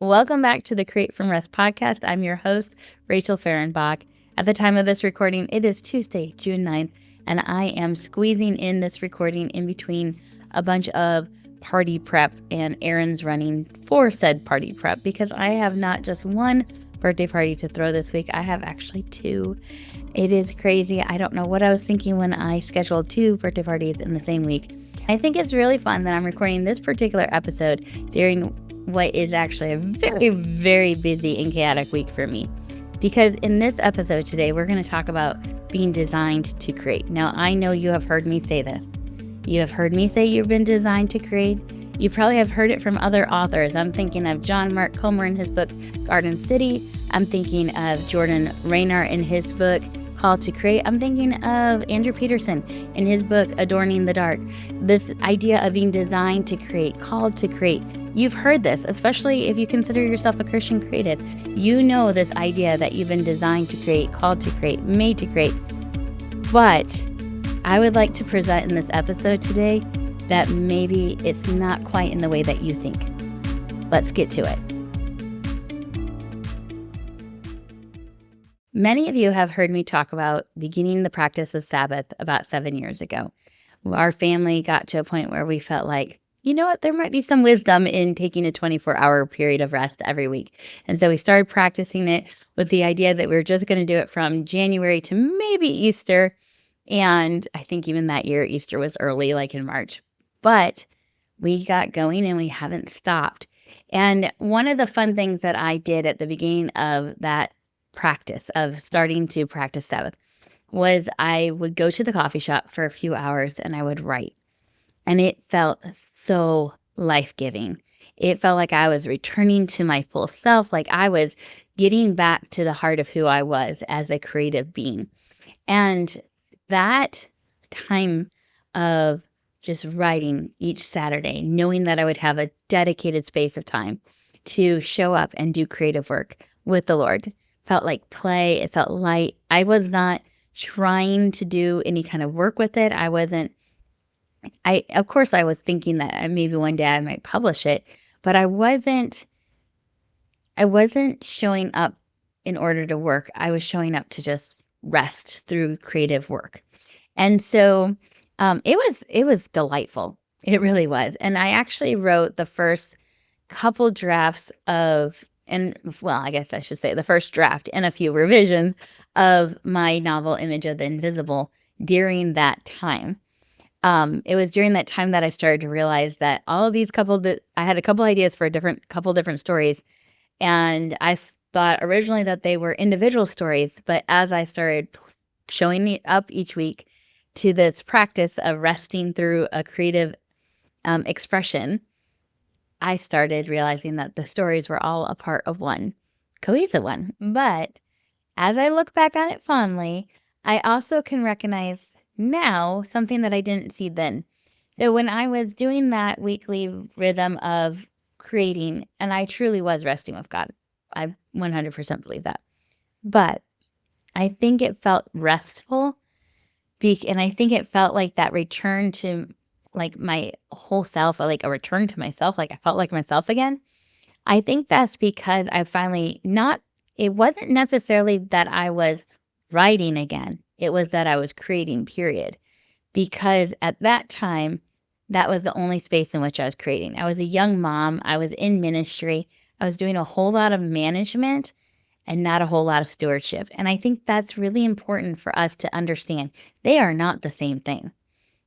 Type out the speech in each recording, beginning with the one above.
Welcome back to the Create from Rest podcast. I'm your host, Rachel Fahrenbach. At the time of this recording, it is Tuesday, June 9th, and I am squeezing in this recording in between a bunch of party prep and errands running for said party prep because I have not just one birthday party to throw this week. I have actually two. It is crazy. I don't know what I was thinking when I scheduled two birthday parties in the same week. I think it's really fun that I'm recording this particular episode during what is actually a very, very busy and chaotic week for me. Because in this episode today, we're going to talk about being designed to create. Now, I know you have heard me say this. You have heard me say you've been designed to create. You probably have heard it from other authors. I'm thinking of John Mark Comer in his book, Garden City. I'm thinking of Jordan Raynor in his book, Call to Create. I'm thinking of Andrew Peterson in his book, Adorning the Dark. This idea of being designed to create, called to create. You've heard this, especially if you consider yourself a Christian creative. You know this idea that you've been designed to create, called to create, made to create. But I would like to present in this episode today that maybe it's not quite in the way that you think. Let's get to it. Many of you have heard me talk about beginning the practice of Sabbath about 7 years ago. Our family got to a point where we felt like, you know what, there might be some wisdom in taking a 24-hour period of rest every week. And so we started practicing it with the idea that we were just going to do it from January to maybe Easter. And I think even that year, Easter was early, like in March. But we got going and we haven't stopped. And one of the fun things that I did at the beginning of that practice of starting to practice Sabbath was I would go to the coffee shop for a few hours and I would write. And it felt so life-giving. It felt like I was returning to my full self, like I was getting back to the heart of who I was as a creative being. And that time of just writing each Saturday, knowing that I would have a dedicated space of time to show up and do creative work with the Lord, felt like play. It felt light. I was not trying to do any kind of work with it. Of course, I was thinking that maybe one day I might publish it, but I wasn't showing up in order to work. I was showing up to just rest through creative work. And so it was delightful. It really was. And I actually wrote the first couple drafts I guess I should say the first draft and a few revisions of my novel Image of the Invisible during that time. It was during that time that I started to realize that all of these I had a couple ideas for couple different stories. And I thought originally that they were individual stories, but as I started showing up each week to this practice of resting through a creative expression, I started realizing that the stories were all a part of one cohesive one. But as I look back on it fondly, I also can recognize now something that I didn't see then. So when I was doing that weekly rhythm of creating, and I truly was resting with God, I 100% believe that. But I think it felt restful, and I think it felt like that return to like my whole self, like a return to myself, like I felt like myself again. I think that's because I finally it wasn't necessarily that I was writing again. It was that I was creating, period. Because at that time, that was the only space in which I was creating. I was a young mom. I was in ministry. I was doing a whole lot of management and not a whole lot of stewardship. And I think that's really important for us to understand. They are not the same thing.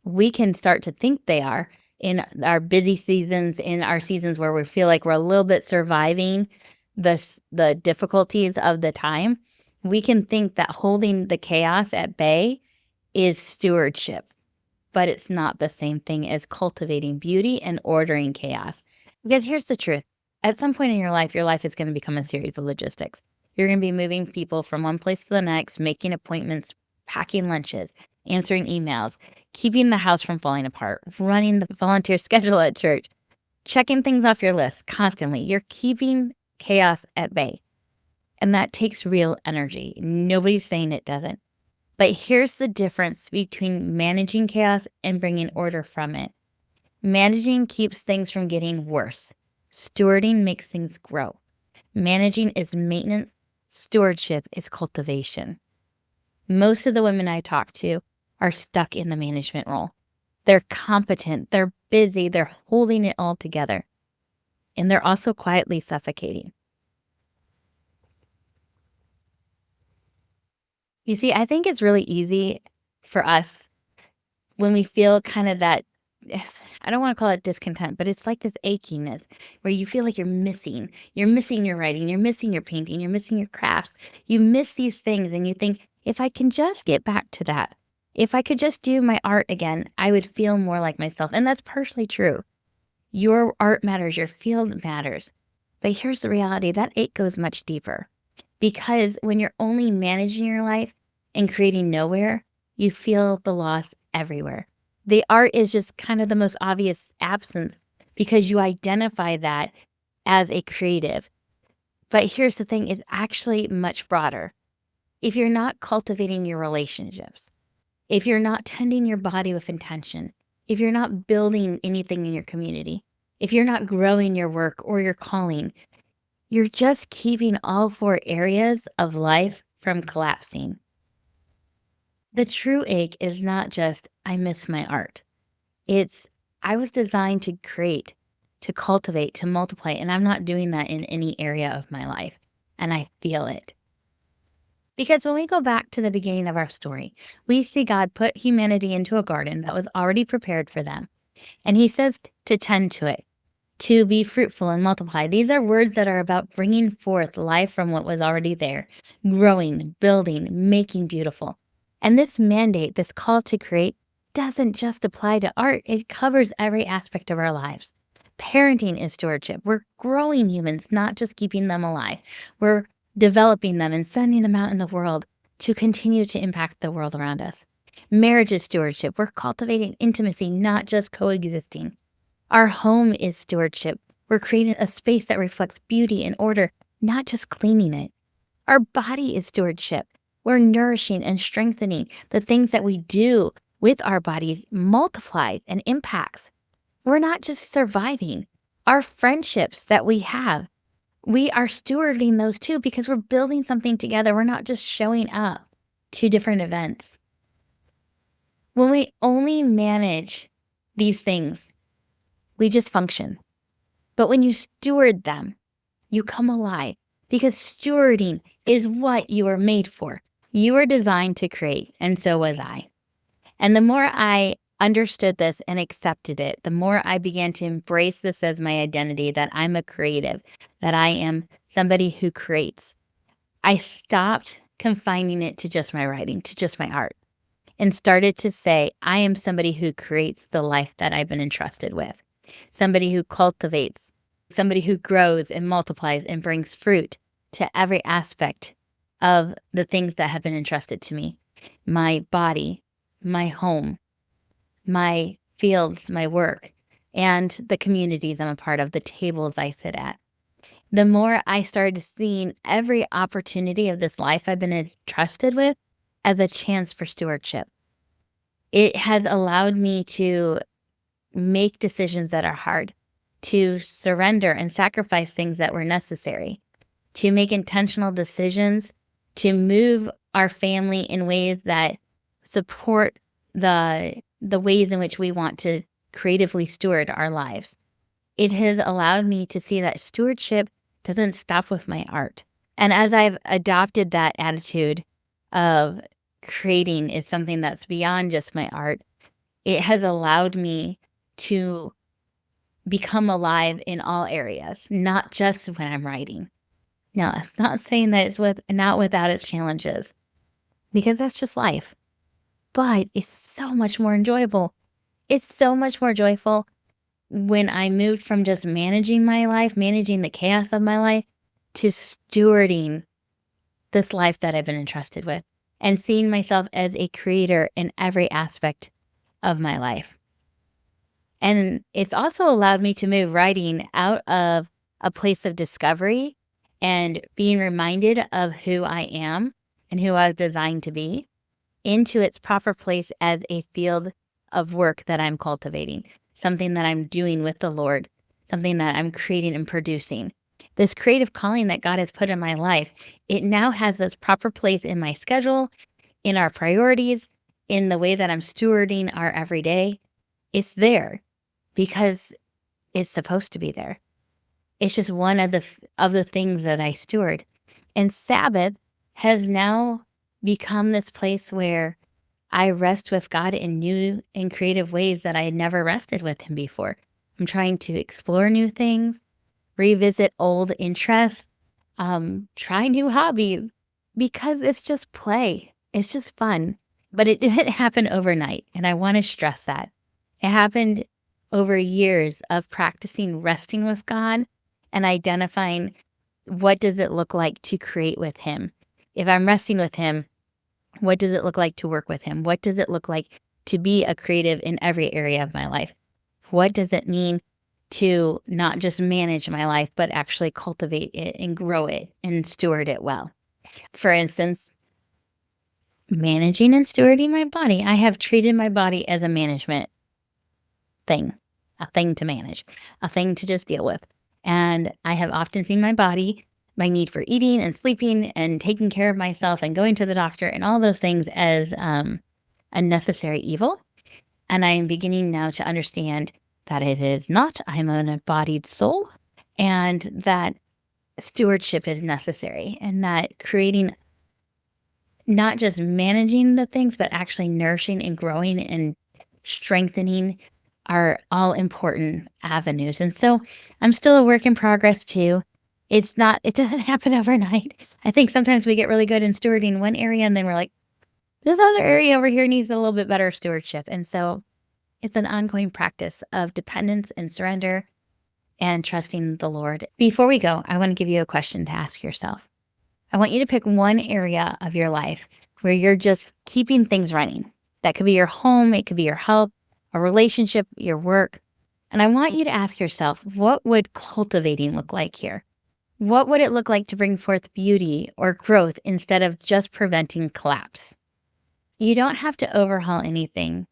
We can start to think they are in our busy seasons, in our seasons where we feel like we're a little bit surviving the difficulties of the time. We can think that holding the chaos at bay is stewardship, but it's not the same thing as cultivating beauty and ordering chaos. Because here's the truth. At some point in your life is going to become a series of logistics. You're going to be moving people from one place to the next, making appointments, packing lunches, answering emails, keeping the house from falling apart, running the volunteer schedule at church, checking things off your list constantly. You're keeping chaos at bay. And that takes real energy. Nobody's saying it doesn't. But here's the difference between managing chaos and bringing order from it. Managing keeps things from getting worse. Stewarding makes things grow. Managing is maintenance. Stewardship is cultivation. Most of the women I talk to are stuck in the management role. They're competent, they're busy, they're holding it all together. And they're also quietly suffocating. You see, I think it's really easy for us when we feel kind of that, I don't want to call it discontent, but it's like this achiness where you feel like you're missing. You're missing your writing, you're missing your painting, you're missing your crafts. You miss these things and you think, if I can just get back to that, if I could just do my art again, I would feel more like myself. And that's partially true. Your art matters, your field matters. But here's the reality, that ache goes much deeper. Because when you're only managing your life and creating nowhere, you feel the loss everywhere. The art is just kind of the most obvious absence because you identify that as a creative. But here's the thing, it's actually much broader. If you're not cultivating your relationships, if you're not tending your body with intention, if you're not building anything in your community, if you're not growing your work or your calling, you're just keeping all four areas of life from collapsing. The true ache is not just, I miss my art. It's, I was designed to create, to cultivate, to multiply, and I'm not doing that in any area of my life. And I feel it. Because when we go back to the beginning of our story, we see God put humanity into a garden that was already prepared for them. And he says to tend to it, to be fruitful and multiply. These are words that are about bringing forth life from what was already there, growing, building, making beautiful. And this mandate, this call to create, doesn't just apply to art. It covers every aspect of our lives. Parenting is stewardship. We're growing humans, not just keeping them alive. We're developing them and sending them out in the world to continue to impact the world around us. Marriage is stewardship. We're cultivating intimacy, not just coexisting. Our home is stewardship. We're creating a space that reflects beauty and order, not just cleaning it. Our body is stewardship. We're nourishing and strengthening the things that we do with our bodies multiplies and impacts. We're not just surviving. Our friendships that we have, we are stewarding those too because we're building something together. We're not just showing up to different events. When we only manage these things, we just function. But when you steward them, you come alive because stewarding is what you are made for. You were designed to create, and so was I. And the more I understood this and accepted it, the more I began to embrace this as my identity, that I'm a creative, that I am somebody who creates. I stopped confining it to just my writing, to just my art, and started to say, I am somebody who creates the life that I've been entrusted with, somebody who cultivates, somebody who grows and multiplies and brings fruit to every aspect of the things that have been entrusted to me. My body, my home, my fields, my work, and the communities I'm a part of, the tables I sit at. The more I started seeing every opportunity of this life I've been entrusted with as a chance for stewardship. It has allowed me to make decisions that are hard, to surrender and sacrifice things that were necessary, to make intentional decisions, to move our family in ways that support the ways in which we want to creatively steward our lives. It has allowed me to see that stewardship doesn't stop with my art. And as I've adopted that attitude of creating is something that's beyond just my art, it has allowed me to become alive in all areas, not just when I'm writing. Now, it's not saying that it's not without its challenges, because that's just life. But it's so much more enjoyable. It's so much more joyful when I moved from just managing my life, managing the chaos of my life, to stewarding this life that I've been entrusted with and seeing myself as a creator in every aspect of my life. And it's also allowed me to move writing out of a place of discovery and being reminded of who I am and who I was designed to be into its proper place as a field of work that I'm cultivating, something that I'm doing with the Lord something that I'm creating and producing. This creative calling that God has put in my life, it now has this proper place in my schedule, in our priorities, in the way that I'm stewarding our everyday. It's there because it's supposed to be there. It's just one of the things that I steward. And Sabbath has now become this place where I rest with God in new and creative ways that I had never rested with him before. I'm trying to explore new things, revisit old interests, try new hobbies, because it's just play. It's just fun. But it didn't happen overnight, and I want to stress that. It happened over years of practicing resting with God and identifying what does it look like to create with him. If I'm resting with him, what does it look like to work with him? What does it look like to be a creative in every area of my life? What does it mean to not just manage my life, but actually cultivate it and grow it and steward it well? For instance, managing and stewarding my body. I have treated my body as a management thing, a thing to manage, a thing to just deal with. And I have often seen my body, my need for eating and sleeping and taking care of myself and going to the doctor and all those things as a necessary evil. And I am beginning now to understand that it is not. I'm an embodied soul, and that stewardship is necessary, and that creating, not just managing the things, but actually nourishing and growing and strengthening are all important avenues. And so I'm still a work in progress too. It doesn't happen overnight. I think sometimes we get really good in stewarding one area and then we're like, this other area over here needs a little bit better stewardship. And so it's an ongoing practice of dependence and surrender and trusting the Lord. Before we go, I want to give you a question to ask yourself. I want you to pick one area of your life where you're just keeping things running. That could be your home, it could be your health, a relationship, your work. And I want you to ask yourself, what would cultivating look like here? What would it look like to bring forth beauty or growth instead of just preventing collapse? You don't have to overhaul anything.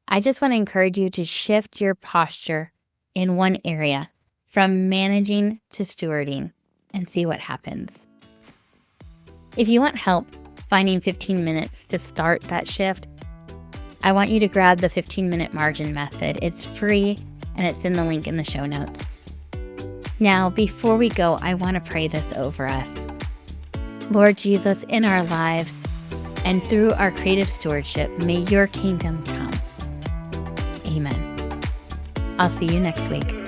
I just want to encourage you to shift your posture in one area from managing to stewarding and see what happens. If you want help finding 15 minutes to start that shift, I want you to grab the 15-minute margin method. It's free and it's in the link in the show notes. Now, before we go, I want to pray this over us. Lord Jesus, in our lives and through our creative stewardship, may your kingdom come. Amen. I'll see you next week.